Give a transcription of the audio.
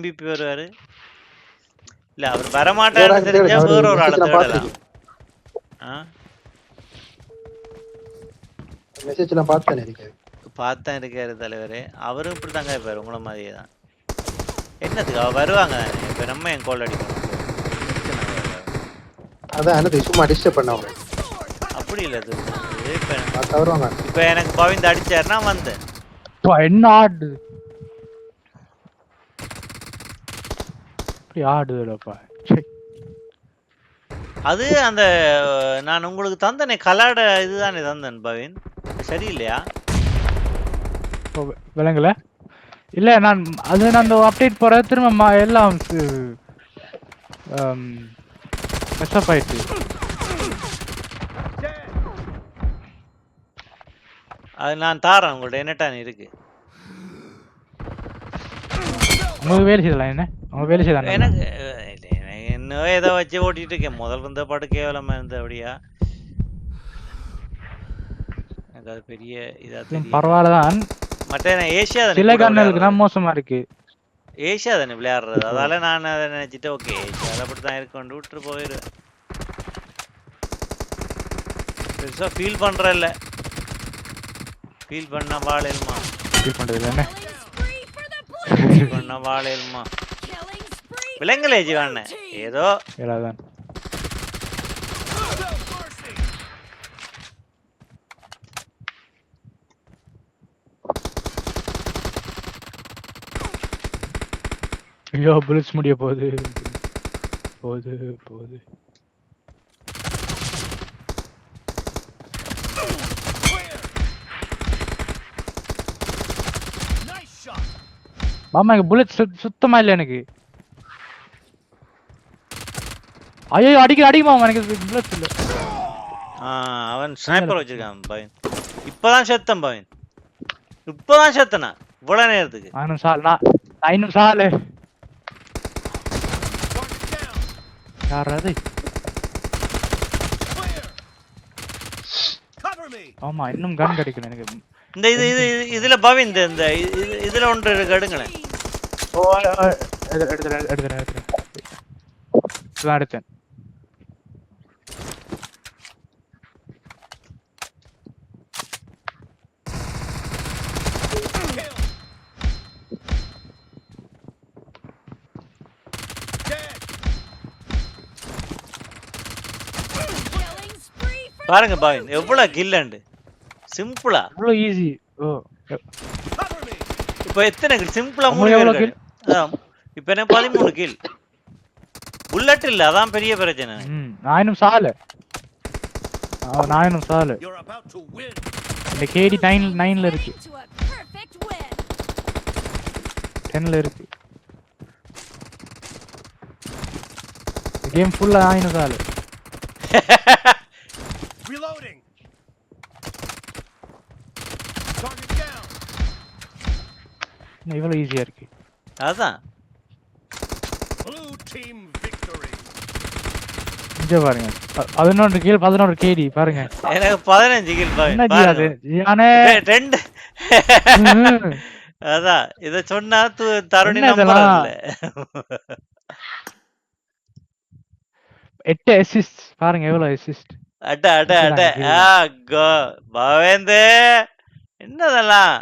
MVP வருவாரு? இல்ல அவர் வரமாட்டாருன்னு தெரிஞ்சா வேற ஒரு ஆளை தேடலாம். மெசேஜ்லாம் பார்த்தேன் இருக்காரு. பார்த்தேன் இருக்காரு தலைவரே. அவரும் இப்படி தாங்க இருப்பாரு, உங்கள மாதிரியே தான். என்னத்துக்கு அவ வருவாங்க தானே. இப்ப நம்ம என் கோல் அடிக்கணும். அதான் என்னது சும்மா டிஸ்டர்ப் பண்ணவங்க. அப்படி இல்ல இது. வருவாங்க. இப்ப எனக்கு பவிந்த் அடிச்சாருன்னா வந்தேன். என்ன ஆடு ஆடுதுலப்பா. அது அந்த நான் உங்களுக்கு தந்தனே கலாட இதுதானே தந்தேன் பவின், சரியில்லையா? விளங்கல இல்ல நான் அது அந்த அப்டேட் போற திரும்ப எல்லாம் மெஸ்அப் ஆயிடுச்சு. அது நான் தாரேன் உங்கள்ட்ட என்னட்டான் இருக்கு. உங்களுக்கு வேலை செய்யலாம் என்ன அவங்க வேலை செய்யலாம். எனக்கு இன்னும் ஏதோ வச்சு ஓட்டிட்டு இருக்கேன். முதல்ல இருந்த பாட்டு கேவலமா இருந்த அப்படியா. எனக்கு அது பெரிய இதா தெரியும். பரவாயில்லதான். மற்ற ஏசியா சில கண்ணலுக்கு தான் மோசமா இருக்கு. ஏசியா தானே விளையாடுறது. அதால நான் அதை நினைச்சிட்டு ஓகே ஏசியா அப்படித்தான் இருக்கு விட்டு போயிடுவேன். பெருசா ஃபீல் பண்ற இல்ல. ஃபீல் பண்ணா வாழேல்மா. ஃபீல் பண்றது என்ன? ஃபீல் பண்ணா வாழேல்மா. விலங்கலே ஜீவானே ஏதோ ஏலாதான். ஐயோ புல்லட்ஸ் முடிய போகுது போகுது போகுது. மாமா எனக்கு புல்லட் சுத்தமா இல்லை எனக்கு. ஐயோ அடிக்குமா எனக்கு புல்லட் இல்ல. அவன் ஸ்னைப்பர் வச்சிருக்கான் பவன். இப்பதான் செத்தன் பவன், இப்பதான் செத்தனா இவ்வளவு நேரத்துக்கு. இன்னும் சாலு யாராவது. ஆமா இன்னும் கன் கிடைக்கணும் எனக்கு. இந்த இது இது இதுல பவன் இந்த இதுல ஒன்று இருக்கு எடுங்களேன். எடுத்தேன். பாருங்க பவன் எவ்வளவு கில்லண்டு சிம்பிளா இவ்வளவு ஈஸி. ஓ இப்போ எத்தனை கில் சிம்பிளா 3 பேர். இப்போ என்ன 13 கில். புல்லட் இல்ல அதான் பெரிய பிரச்சனை. நான் இன்னும் சால இந்த கேடி 9ல இருக்கு 10ல இருக்கு. கேம் ஃபுல்லா ஆயினும் சால. Reloading. Target down. இவ்வளவு ஈஸியா இருக்கு. அதான் Blue team victory. இங்க பாருங்க 11 கில் 11 கேடி பாருங்க. எனக்கு 15 கில் பவன். என்ன ஜியாது யானே 2. அதான் இத சொன்னா தருணி நம்பறல. 8 அசிஸ்ட் பாருங்க எவ்வளவு அசிஸ்ட். அட பவேந்தே என்னதெல்லாம்